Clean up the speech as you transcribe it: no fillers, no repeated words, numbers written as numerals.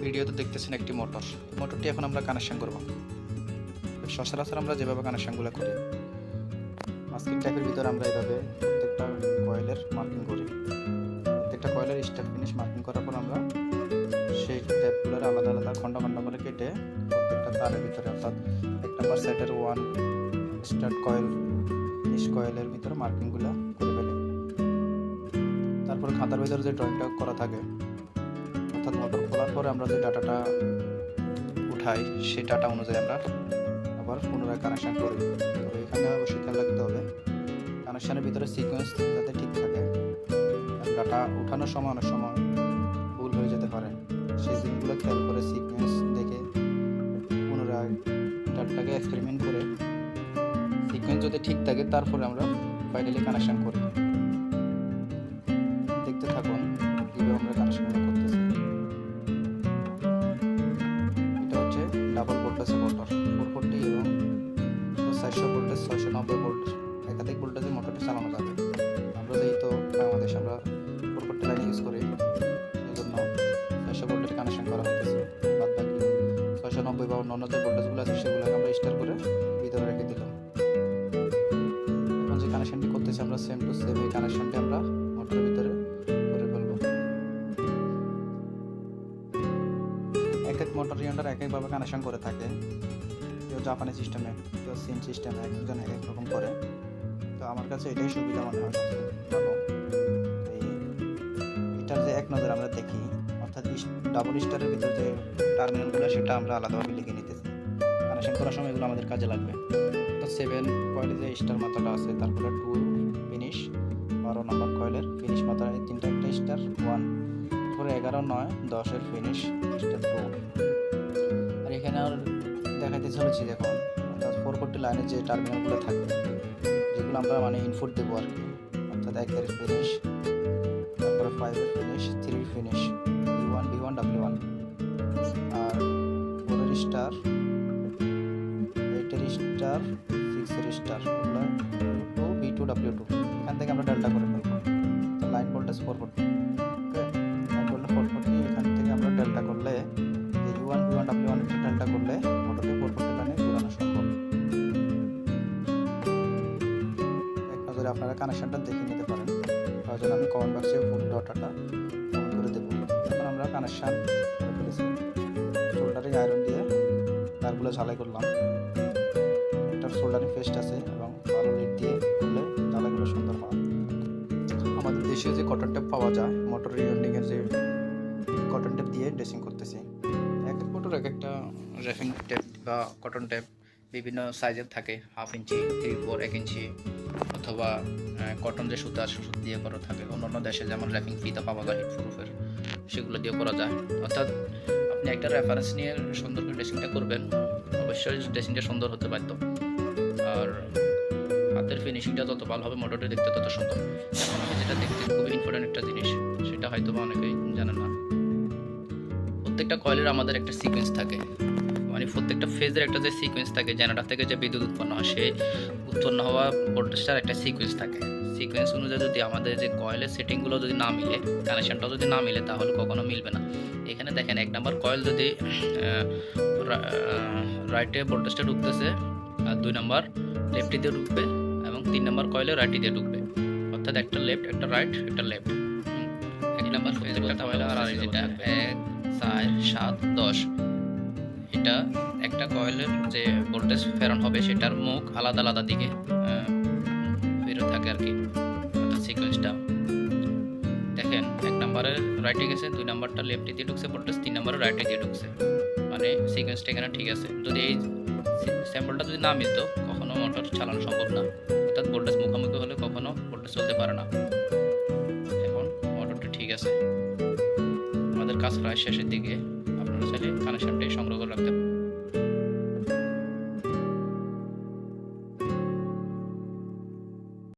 ভিডিওতে দেখতেছেন একটি মোটরটি এখন আমরা কানেকশন করব। সচরাচর আমরা যেভাবে কানেকশনগুলো করি, মাস্কিং টাইপের ভিতরে আমরা এইভাবে প্রত্যেকটা কয়েলের মার্কিং করি। প্রত্যেকটা কয়েলের স্টার্ট ফিনিশ মার্কিং করার পর আমরা সেই ট্যাপগুলোর আলাদা আলাদা খন্ড খন্ড করে কেটে প্রত্যেকটা তারের ভিতরে, অর্থাৎ 1 নম্বর সেটের 1 স্টার্ট কয়েল ফিনিশ কয়েলের ভিতরে মার্কিংগুলো করে ফেলি। তারপর খাতার ভিতরে যে ড্রয়িংটা করা থাকে, অর্থাৎ মোটর খোলার পরে আমরা যে ডাটাটা উঠাই সেই ডাটা অনুযায়ী আমরা আবার পুনরায় কানেকশান করি। তবে এখানে অবশ্যই খেয়াল রাখতে হবে কানেকশানের ভিতরে সিকোয়েন্স যাতে ঠিক থাকে। ডাটা উঠানোর সময় অনেক সময় ভুল হয়ে যেতে পারে, সেই জিনিসগুলো খেয়াল করে সিকোয়েন্স দেখে পুনরায় ডাটাটাকে এক্সপেরিমেন্ট করে সিকোয়েন্স যদি ঠিক থাকে তারপরে আমরা ফাইনালি কানেকশান করি। দেখতে থাকুন কীভাবে আমরা কানেকশানগুলো করতেছি। এটা হচ্ছে ডাবল ভোল্টেজের মোটর 440 এবং 400 ভোল্টেজ 690 ভোল্ট একাধিক ভোল্টেজের মোটরটি চালানো যাবে। আমরা যেহেতু বাংলাদেশে আমরা 440 লাইন ইউজ করি, সেই জন্য 600 ভোল্টের কানেকশন করা হইতেছে। বাদ বাকি 690 বা অন্যান্য যে ভোল্টেজগুলো আছে সেগুলোকে আমরা স্টার করে ভিতরে রেখে দিলাম। এখন যে কানেকশনটি করতেছি আমরা সেম টু সেম এই কানেকশনটি আমরা মোটরের ভিতরে করে ফেলবো। এক এক মোটর রিয়ান্ডার এক একভাবে কানেকশন করে থাকে। কেউ জাপানি সিস্টেমে, কেউ সিন সিস্টেমে, একজন এক এক রকম করে। তো আমার কাছে এটাই সুবিধা মনে হয় ভালো। এটার যে এক নজর আমরা দেখি, অর্থাৎ ডাবল স্টারের ভিতরে যে টার্মিনালগুলো সেটা আমরা আলাদাভাবে লিখে নিতেছি। কানেকশন করার সময় এগুলো আমাদের কাজে লাগবে। তো 7 কয়েলের যে স্টার মাথাটা আছে, তারপরে 2 ফিনিশ 12 নম্বর কয়েলের ফিনিশ মাথা তিনটা একটা স্টার 1, তারপরে 11, 9, 10 ফিনিশ স্টার 2। আর এখানে আর দেখাইতে চলেছি দেখুন, অর্থাৎ 440 লাইনের যে টার্মিনালগুলো থাকবে, যেগুলো আমরা মানে ইনপুট দেবো আর কি, অর্থাৎ 1 ফিনিশ, তারপরে 5 finish, 3 finish, B1, B1, W1, আর 4 স্টার, 8 স্টার, 6 স্টার, এগুলো B2, B2, W2। এখান থেকে আমরা ডেল্টা করে ফেলবো। তো লাইন ভোল্টেজ 440, ওকে, লাইন ভোল্টেজ 440, এখান থেকে আমরা ডেল্টা করলে U1, B1, W1 একটা ডেল্টা করলে মোটরটি 440 লাইনে ঘোরানো সম্ভব। এক নজরে আপনারা কানেকশনটা দেখে নিতে পারেন। প্রয়োজন আমি কমেন্ট বক্সে ফুল ডাটাটা কমেন্ট করে দেবো। এখন আমরা কানেকশান করে ফেলেছি। সোল্ডারিং আয়রন দিয়ে তারগুলো ঝালাই করলাম। এটার সোল্ডারিং পেস্ট আছে এবং ভালো লিড দিয়ে করলে ঝালাইগুলো সুন্দর হয়। আমাদের দেশে যে কটন টেপ পাওয়া যায়, মোটর রিওয়ার্ডিংয়ের যে কটন টেপ দিয়ে ড্রেসিং করতেছি। এক এক মোটর এক একটা র্যাপিং টেপ বা কটন টেপ বিভিন্ন সাইজের থাকে, 1/2 ইঞ্চি, 3/4, 1 ইঞ্চি, অথবা কটন যে সুতা সুতা দিয়ে করা থাকে। অন্যান্য দেশে যেমন র্যাপিং ফিতা পাওয়া যায় হিটপ্রুফের, সেগুলো দিয়ে করা যায়। অর্থাৎ আপনি একটা রেফারেন্স নিয়ে সুন্দর করে ড্রেসিংটা করবেন, অবশ্যই ড্রেসিংটা সুন্দর হতে বাধ্য। আর হাতের ফিনিশিংটা যত ভালো হবে মোটরটা দেখতে তত সুন্দর। এখন আমি যেটা দেখতে খুবই ইম্পর্টেন্ট একটা জিনিস, সেটা হয়তো বা অনেকেই জানে না। প্রত্যেকটা কয়েলের আমাদের একটা সিকোয়েন্স থাকে, মানে প্রত্যেকটা ফেজের একটা যে সিকোয়েন্স থাকে, জেনারেটর থেকে যে বিদ্যুৎ উৎপন্ন হয় সেই উৎপন্ন হওয়া ভোল্টেজটার একটা সিকোয়েন্স থাকে। সিকোয়েন্স অনুযায়ী যদি আমাদের যে কয়েলের সেটিংগুলো যদি না মিলে, কানেকশনটাও যদি না মিলে, তাহলে কখনো মিলবে না। এখানে দেখেন 1 নম্বর কয়েল যদি রাইটে ভোল্টেজটা ঢুকতেছে, আর 2 নম্বর লেফটে দিয়ে ঢুকবে, এবং 3 নম্বর কয়েলে রাইটে দিয়ে ঢুকবে। অর্থাৎ একটা লেফট, একটা রাইট, একটা লেফট। 1 নম্বর ফেজ কথা বলে, আর যেটা 1, 4, 7, 10, এটা একটা কয়েলের যে ভোল্টেজ প্রেরণ হবে সেটার মুখ আলাদা আলাদা দিকে ফেরত থাকে আর কি, অর্থাৎ সিকোয়েন্সটা দেখেন। 1 নম্বরে রাইটে গেছে, 2 নম্বরটা লেফটে দিয়ে ঢুকছে ভোল্টেজ, 3 নম্বরে রাইটে দিয়ে ঢুকছে, মানে সিকোয়েন্সটা এখানে ঠিক আছে। যদি এই স্যাম্পলটা যদি না মিলতো, কখনো মোটর চালানো সম্ভব না। অর্থাৎ ভোল্টেজ মুখোমুখি হলে কখনো ভোল্টেজ চলতে পারে না। এখন মোটরটা ঠিক আছে। আমাদের কাজ প্রায় শেষের দিকে। আপনারা চাইলে কানেকশনটি সংগ্রহ করে রাখতে